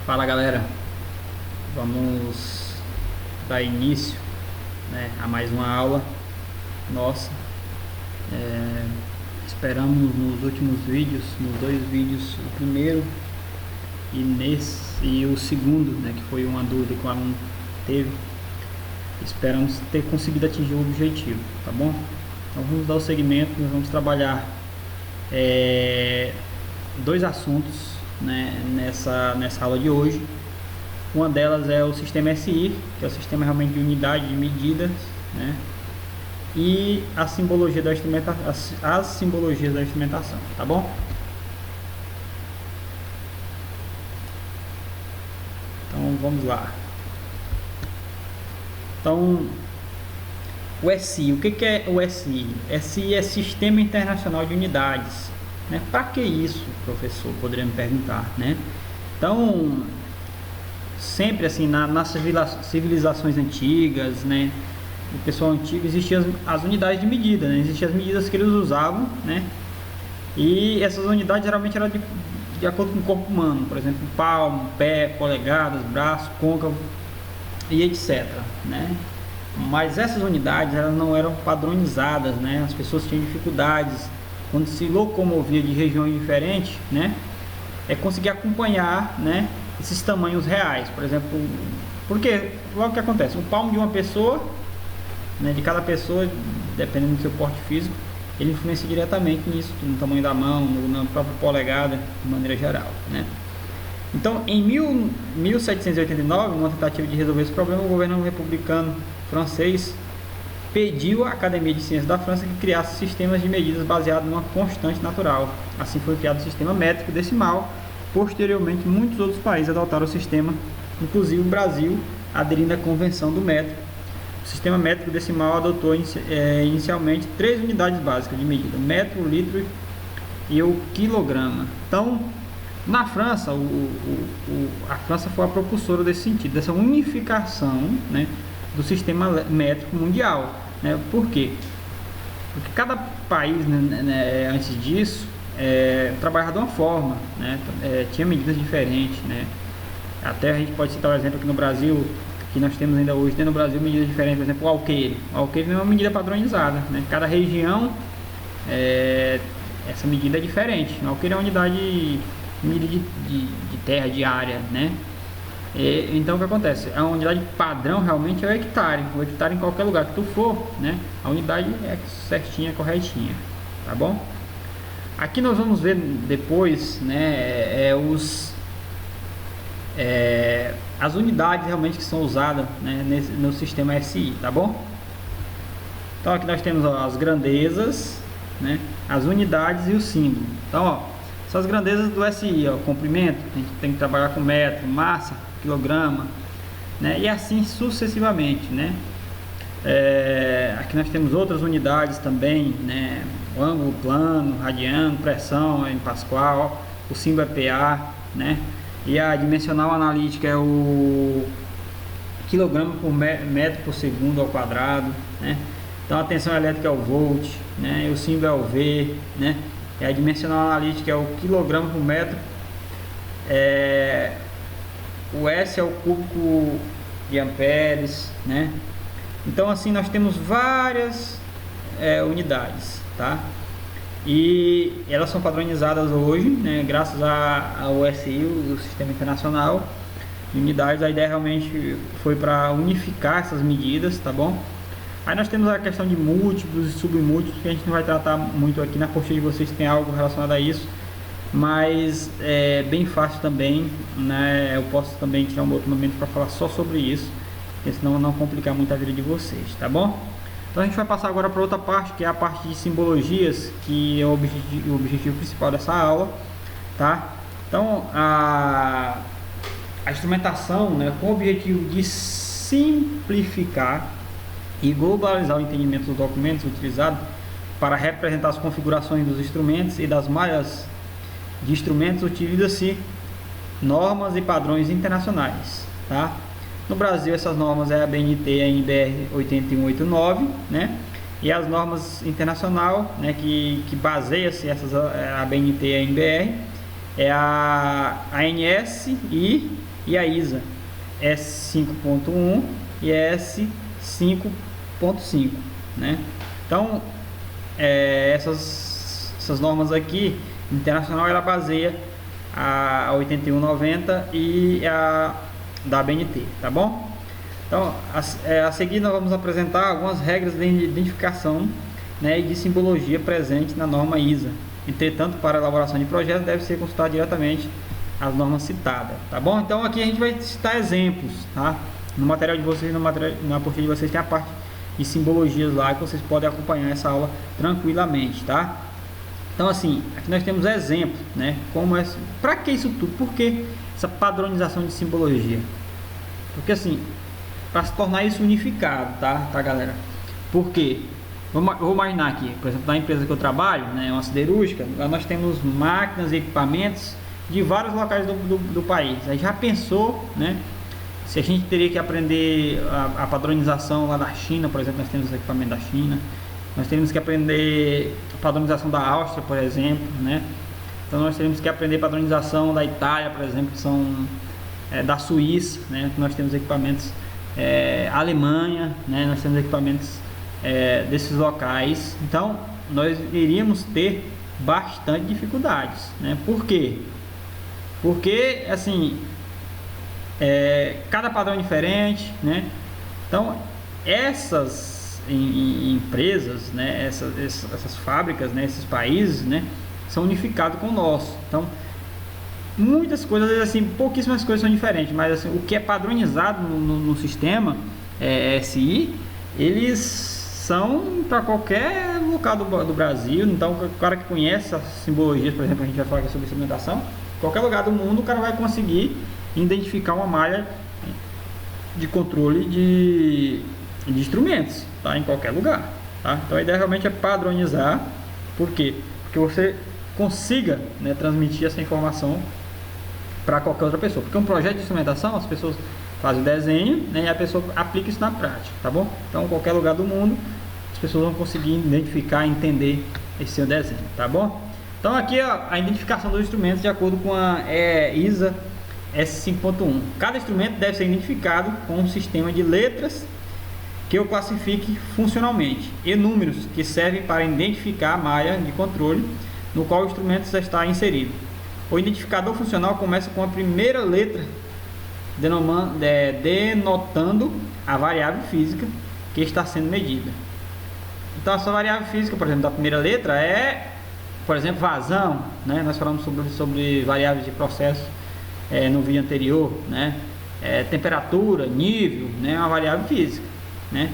Fala galera, vamos dar início, a mais uma aula nossa. Esperamos nos últimos vídeos, nos dois vídeos, o primeiro e o segundo, que foi uma dúvida que o aluno teve. Esperamos ter conseguido atingir o objetivo, tá bom? Então vamos dar o segmento. Nós vamos trabalhar dois assuntos, nessa aula de hoje. Uma delas é o sistema SI, que é o sistema realmente de unidade de medidas, e a simbologia da instrumentação, as simbologias da instrumentação, tá bom? Então vamos lá. Então, o SI, o que é o SI? SI é Sistema Internacional de Unidades. Para que isso, professor? Poderia me perguntar, Então, sempre assim, nas civilizações antigas, o pessoal antigo, existiam as unidades de medida, existiam as medidas que eles usavam, e essas unidades geralmente eram de acordo com o corpo humano, por exemplo, palmo, pé, polegadas, braço, côncavo e etc, Mas essas unidades, elas não eram padronizadas, As pessoas tinham dificuldades quando se locomovia de regiões diferentes, conseguir acompanhar, esses tamanhos reais. Por exemplo, porque logo o que acontece, o palmo de uma pessoa, de cada pessoa, dependendo do seu porte físico, ele influencia diretamente nisso, no tamanho da mão, na própria polegada, de maneira geral, Então, em 1789, numa tentativa de resolver esse problema, o governo republicano francês pediu à Academia de Ciências da França que criasse sistemas de medidas baseados numa constante natural. Assim foi criado o sistema métrico decimal. Posteriormente, muitos outros países adotaram o sistema, inclusive o Brasil, aderindo à Convenção do Métrico. O sistema métrico decimal adotou inicialmente 3 unidades básicas de medida: metro, litro e o quilograma. Então, na França, a França foi a propulsora desse sentido, dessa unificação, do sistema métrico mundial. Por quê? Porque cada país, antes disso, trabalhava de uma forma, tinha medidas diferentes, Até a gente pode citar o exemplo aqui no Brasil, que nós temos ainda hoje, tem no Brasil medidas diferentes. Por exemplo, o alqueire. O alqueire não é uma medida padronizada, Cada região, essa medida é diferente. O alqueire é uma unidade, medida de terra, de área, Então o que acontece? A unidade padrão realmente é o hectare. O hectare, em qualquer lugar que tu for, a unidade é certinha, corretinha, tá bom? Aqui nós vamos ver depois, as unidades realmente que são usadas, no sistema SI, tá bom? Então aqui nós temos, as grandezas, as unidades e o símbolo. Então, são as grandezas do SI, comprimento, a gente tem que trabalhar com metro, massa, quilograma, e assim sucessivamente, Aqui nós temos outras unidades também, o ângulo plano, radiano, pressão em Pascal, o símbolo é PA, e a dimensional analítica é o quilograma por metro por segundo ao quadrado, Então a tensão elétrica é o volt, e o símbolo é o V, E a dimensional analítica é o quilograma por metro, o S é o cúbico de amperes, Então assim nós temos várias unidades, tá? E elas são padronizadas hoje, graças ao SI, o Sistema Internacional de Unidades. A ideia realmente foi para unificar essas medidas, tá bom? Aí nós temos a questão de múltiplos e submúltiplos, que a gente não vai tratar muito aqui. Na apostila de vocês tem algo relacionado a isso, mas é bem fácil também, Eu posso também tirar um outro momento para falar só sobre isso, porque senão não complicar muito a vida de vocês, tá bom? Então a gente vai passar agora para outra parte, que é a parte de simbologias, que é o objetivo principal dessa aula, tá? Então a instrumentação, com o objetivo de simplificar e globalizar o entendimento dos documentos utilizados para representar as configurações dos instrumentos e das malhas de instrumentos, utiliza-se normas e padrões internacionais, tá? No Brasil, essas normas é a BNT e a NBR 8189, E as normas internacional, que baseia-se a BNT e a NBR, é a ANS e e a ISA S5.1 e S5.5, né? Então, essas normas aqui, internacional, ela baseia a 8190 e a da ABNT, tá bom? Então, a seguir nós vamos apresentar algumas regras de identificação, né, e de simbologia presente na norma ISA. Entretanto, para a elaboração de projetos deve ser consultado diretamente as normas citadas, tá bom? Então aqui a gente vai citar exemplos, tá? No material de vocês, na apostila de vocês tem a parte de simbologias lá, que vocês podem acompanhar essa aula tranquilamente, tá? Então assim, aqui nós temos exemplos, né? Como é, para que isso tudo? Por que essa padronização de simbologia? Porque assim, para se tornar isso unificado, tá galera? Por quê? Eu vou imaginar aqui, por exemplo, na empresa que eu trabalho, né, uma siderúrgica, lá nós temos máquinas e equipamentos de vários locais do país. Aí já pensou, né, se a gente teria que aprender a padronização lá da China, por exemplo, nós temos equipamentos da China, nós teríamos que aprender a padronização da Áustria, por exemplo, né, então nós teríamos que aprender a padronização da Itália, por exemplo, que são da Suíça, né, que nós temos equipamentos Alemanha, né, nós temos equipamentos desses locais. Então nós iríamos ter bastante dificuldades, né? Por quê? Porque assim, cada padrão é diferente, né? Então essas empresas, né, essas fábricas, né, esses países, né, são unificados com o nosso. Então muitas coisas, assim, pouquíssimas coisas são diferentes, mas assim, o que é padronizado no sistema SI, eles são para qualquer local do Brasil. Então o cara que conhece as simbologias, por exemplo, a gente vai falar sobre instrumentação, qualquer lugar do mundo o cara vai conseguir identificar uma malha de controle de instrumentos, tá? Em qualquer lugar, tá? Então a ideia realmente é padronizar. Por quê? Porque você consiga, né, transmitir essa informação para qualquer outra pessoa. Porque um projeto de instrumentação, as pessoas fazem o desenho, né, e a pessoa aplica isso na prática, tá bom? Então, em qualquer lugar do mundo, as pessoas vão conseguir identificar e entender esse seu desenho, tá bom? Então, aqui a identificação dos instrumentos de acordo com a ISA S5.1. Cada instrumento deve ser identificado com um sistema de letras que o classifique funcionalmente e números que servem para identificar a malha de controle no qual o instrumento está inserido. O identificador funcional começa com a primeira letra, denotando a variável física que está sendo medida. Então, essa variável física, por exemplo, da primeira letra por exemplo, vazão, né? Nós falamos sobre variáveis de processo no vídeo anterior, né? Temperatura, nível, né? Uma variável física, né?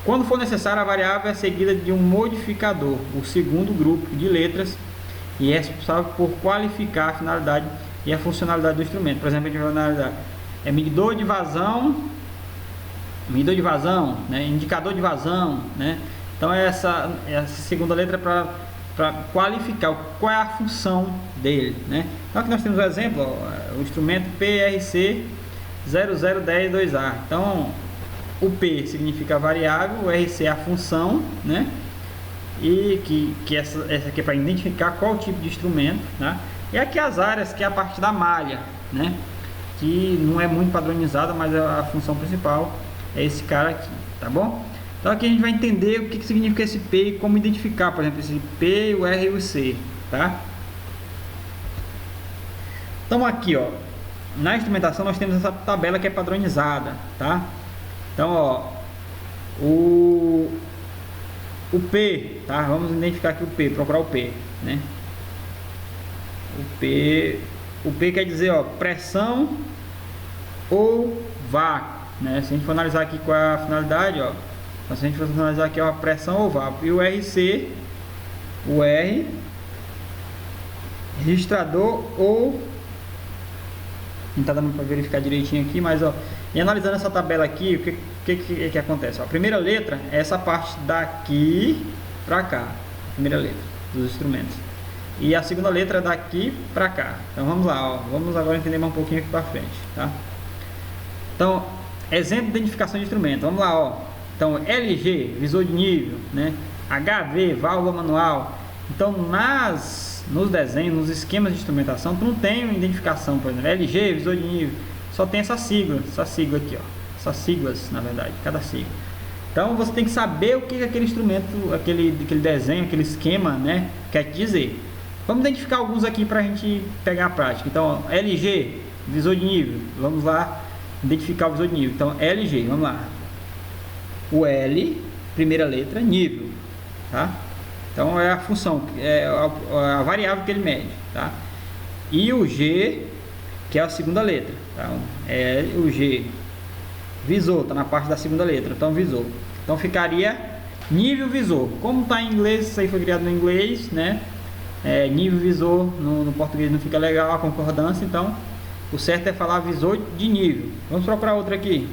Quando for necessário, a variável é seguida de um modificador, o segundo grupo de letras, e é responsável por qualificar a finalidade e a funcionalidade do instrumento. Por exemplo, a gente vai analisar medidor de vazão, né? Indicador de vazão, né? Então essa segunda letra é para qualificar qual é a função dele, né? Então aqui nós temos um exemplo, o instrumento PRC 00102A. Então o P significa a variável, o RC é a função, né? E que essa aqui é para identificar qual tipo de instrumento, né? E aqui as áreas, que é a parte da malha, né? Que não é muito padronizada, mas a função principal é esse cara aqui, tá bom? Então aqui a gente vai entender o que significa esse P e como identificar, por exemplo, esse P, o R e o C, tá? Então aqui, ó, na instrumentação nós temos essa tabela que é padronizada, tá? Então, ó, o P, tá? Vamos identificar aqui o P, procurar o P, né? O P quer dizer, ó, pressão ou vácuo, né? Se a gente for analisar aqui qual é a finalidade, ó, então, se a gente for analisar aqui, ó, pressão ou vácuo. E o RC, o R, registrador ou, não tá dando para verificar direitinho aqui, mas ó, e analisando essa tabela aqui, o que acontece? Ó, a primeira letra é essa parte daqui para cá, a primeira letra dos instrumentos, e a segunda letra é daqui para cá. Então vamos lá, ó, vamos agora entender mais um pouquinho aqui para frente, tá? Então, exemplo de identificação de instrumento, vamos lá, ó. Então LG, visor de nível, né? HV, válvula manual. Então nos desenhos, nos esquemas de instrumentação, tu não tem uma identificação, por exemplo, LG, visor de nível, só tem essa sigla aqui, ó, essas siglas, na verdade, cada sigla. Então você tem que saber o que aquele instrumento, aquele desenho, aquele esquema, né, quer dizer. Vamos identificar alguns aqui para a gente pegar a prática. Então, LG, visor de nível. Vamos lá identificar o visor de nível. Então, LG, vamos lá. O L, primeira letra, nível, tá? Então é a função, é a variável que ele mede, tá? E o G, que é a segunda letra, tá? É o G. Visor, tá na parte da segunda letra, então visor. Então ficaria nível visor. Como tá em inglês, isso aí foi criado no inglês, né? Nível visor no português não fica legal a concordância, então o certo é falar visor de nível. Vamos procurar outra aqui.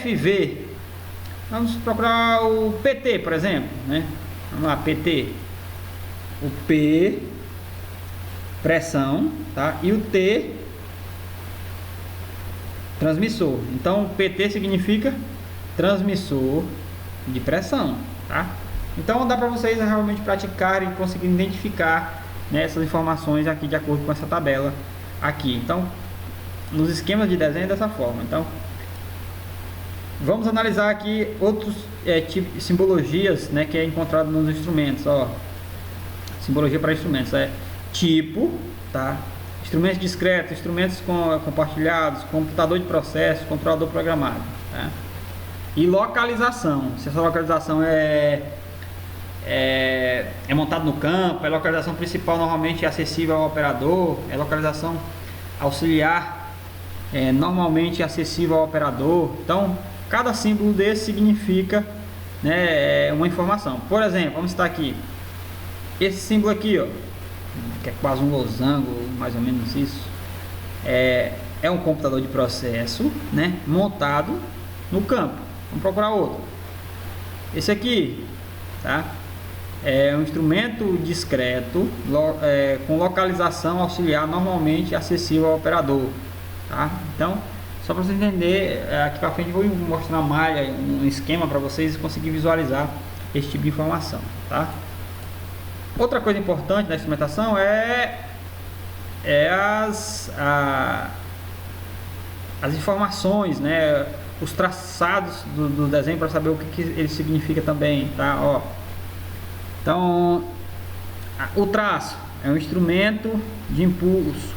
FV. Vamos procurar o PT, por exemplo, né? Vamos lá, PT. O P, pressão, tá? E o T, transmissor. Então, PT significa transmissor de pressão, tá? Então, dá para vocês realmente praticarem e conseguir identificar, né, essas informações aqui de acordo com essa tabela aqui. Então, nos esquemas de desenho é dessa forma. Então, vamos analisar aqui outros tipos de simbologias, né, que é encontrado nos instrumentos. Ó, simbologia para instrumentos tipo, tá? Instrumentos discretos, instrumentos compartilhados, computador de processo, controlador programado, tá? E localização. Se essa localização é montado no campo, é localização principal, normalmente é acessível ao operador, é localização auxiliar, normalmente acessível ao operador. Então, cada símbolo desse significa, né, uma informação. Por exemplo, vamos citar aqui esse símbolo aqui, ó, que é quase um losango, mais ou menos isso. É um computador de processo, né, montado no campo. Vamos procurar outro. Esse aqui, tá? É um instrumento discreto, com localização auxiliar, normalmente acessível ao operador, tá? Então, só para você entender, aqui para frente eu vou mostrar uma malha, um esquema para vocês conseguir visualizar esse tipo de informação, tá? Outra coisa importante da instrumentação é as informações, né? Os traçados do desenho, para saber o que ele significa também, tá? Ó. Então, o traço é um instrumento de impulso,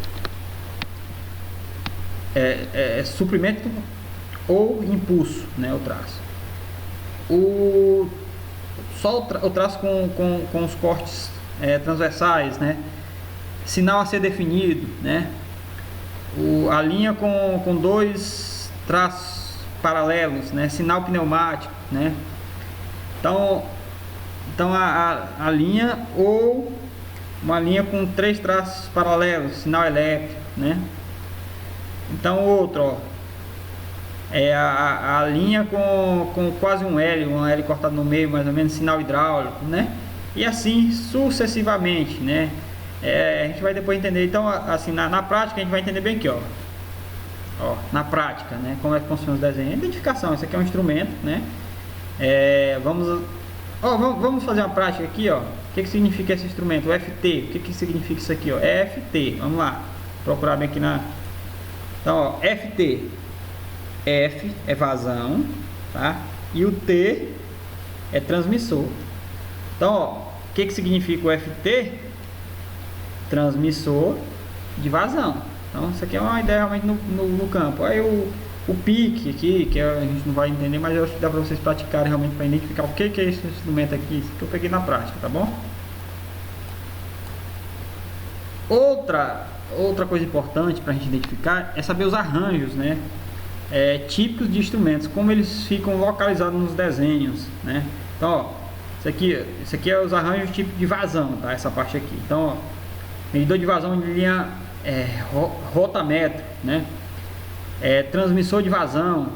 suprimento ou impulso, né? O traço. Só o traço com os cortes transversais, né? Sinal a ser definido, né? A linha com dois traços paralelos, né? Sinal pneumático, né? Então a linha, ou uma linha com três traços paralelos, sinal elétrico, né? Então outro, ó, a linha com quase um L cortado no meio, mais ou menos, sinal hidráulico, né? E assim sucessivamente, né? A gente vai depois entender. Então, assim, na prática a gente vai entender bem aqui, ó, na prática, né? Como é que funciona os desenhos. Identificação, isso aqui é um instrumento, né? Vamos fazer uma prática aqui, ó. O que significa esse instrumento? O FT. O que significa isso aqui, ó? FT. Vamos lá, procurar bem aqui na. Então, ó, FT. F é vazão, tá? E o T é transmissor. Então, ó, o que significa o FT? Transmissor de vazão. Então, isso aqui é uma ideia realmente no campo. Aí o pique aqui, que a gente não vai entender, mas eu acho que dá para vocês praticarem realmente para identificar o que é esse instrumento aqui, que eu peguei na prática, tá bom? Outra coisa importante para a gente identificar é saber os arranjos, né? Típicos de instrumentos, como eles ficam localizados nos desenhos, né? Então, ó, isso aqui é os arranjos tipo de vazão, tá? Essa parte aqui. Então, ó, medidor de vazão de linha rotamétrico, né? Transmissor de vazão,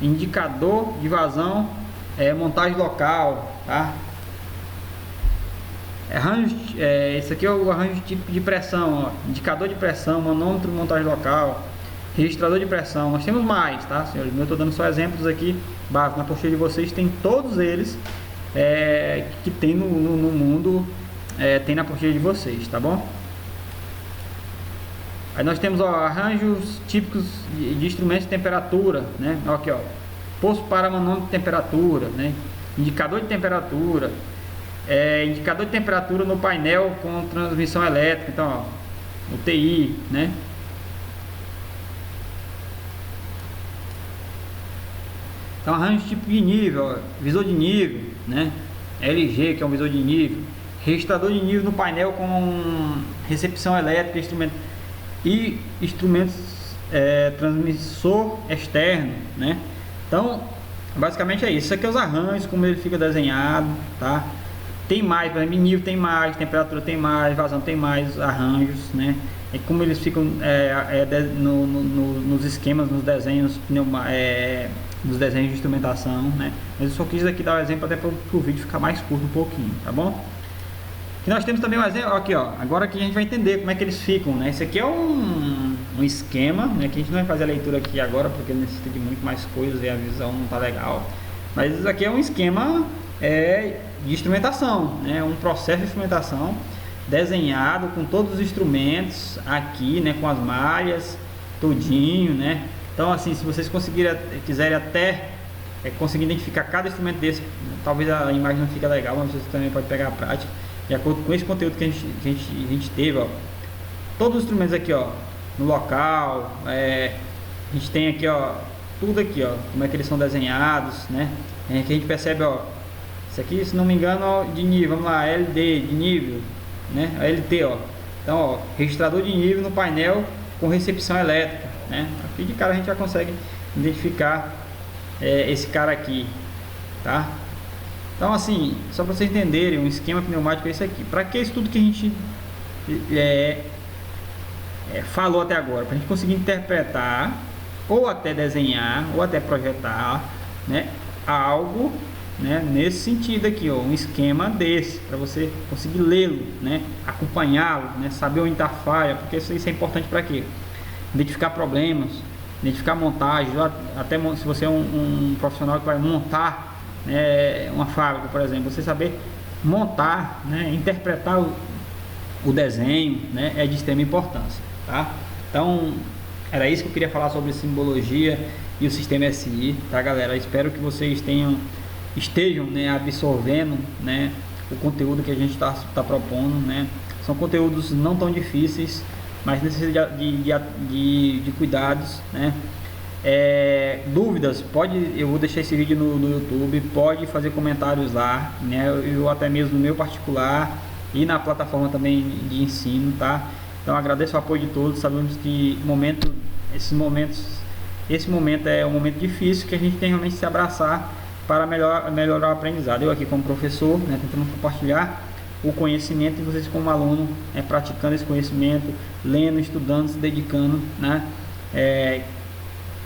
indicador de vazão, montagem local, tá? Esse aqui é o arranjo tipo de pressão, ó, indicador de pressão, manômetro, montagem local, registrador de pressão. Nós temos mais, tá, senhores? Eu estou dando só exemplos aqui básicos. Na apostila de vocês tem todos eles que tem no mundo, tem na apostila de vocês, tá bom? Aí nós temos, ó, arranjos típicos de instrumentos de temperatura, né? Aqui, ó, posto para manômetro de temperatura, né? Indicador de temperatura, indicador de temperatura no painel com transmissão elétrica, então, ó, o TI, né? Então, arranjo tipo de nível, ó, visor de nível, né? LG, que é um visor de nível, registrador de nível no painel com recepção elétrica, instrumentos transmissor externo, né? Então, basicamente é isso. Isso aqui é os arranjos, como ele fica desenhado, tá? Tem mais, por exemplo, nível tem mais, temperatura tem mais, vazão tem mais, arranjos, né? É como eles ficam nos esquemas, nos desenhos, nos desenhos de instrumentação, né? Mas eu só quis aqui dar um exemplo até para o vídeo ficar mais curto um pouquinho, tá bom? E nós temos também um exemplo, aqui, ó, agora que a gente vai entender como é que eles ficam, né? Esse aqui é um esquema, né? Que a gente não vai fazer a leitura aqui agora porque necessita de muito mais coisas e a visão não tá legal. Mas isso aqui é um esquema de instrumentação, né? Um processo de instrumentação desenhado com todos os instrumentos aqui, né? Com as malhas, tudinho, né? Então, assim, se vocês quiserem até conseguir identificar cada instrumento desse, talvez a imagem não fique legal, mas vocês também podem pegar a prática. De acordo com esse conteúdo que a gente teve, ó, todos os instrumentos aqui, ó, no local, a gente tem aqui, ó, tudo aqui, ó, como é que eles são desenhados, né? Que a gente percebe, ó, isso aqui, se não me engano, ó, de nível, vamos lá, LD de nível, né? A LT, ó. Então, ó, registrador de nível no painel com recepção elétrica, né? Aqui de cara a gente já consegue identificar esse cara aqui, tá? Então, assim, só para vocês entenderem, um esquema pneumático é esse aqui. Para que isso tudo que a gente falou até agora? Para a gente conseguir interpretar, ou até desenhar, ou até projetar, né, algo, né, nesse sentido aqui, ó, um esquema desse, para você conseguir lê-lo, né, acompanhá-lo, né, saber onde está a falha, porque isso é importante para quê? Identificar problemas, identificar montagens, até se você é um profissional que vai montar uma fábrica, por exemplo, você saber montar, né, interpretar o desenho, né, é de extrema importância, tá? Então, era isso que eu queria falar sobre simbologia e o sistema SI, tá, galera? Espero que vocês estejam, né, absorvendo, né, o conteúdo que a gente está propondo, né? São conteúdos não tão difíceis, mas necessitam de cuidados, né? Dúvidas, eu vou deixar esse vídeo no YouTube, pode fazer comentários lá, né? Eu até mesmo no meu particular e na plataforma também de ensino, tá? Então agradeço o apoio de todos. Sabemos que esse momento é um momento difícil que a gente tem realmente que se abraçar para melhorar o aprendizado. Eu aqui como professor, né, tentando compartilhar o conhecimento, e vocês como aluno praticando esse conhecimento, lendo, estudando, se dedicando, né?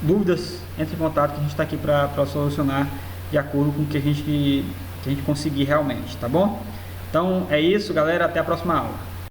Dúvidas, entre em contato, que a gente está aqui para solucionar de acordo com o que a gente conseguir realmente, tá bom? Então é isso, galera, até a próxima aula.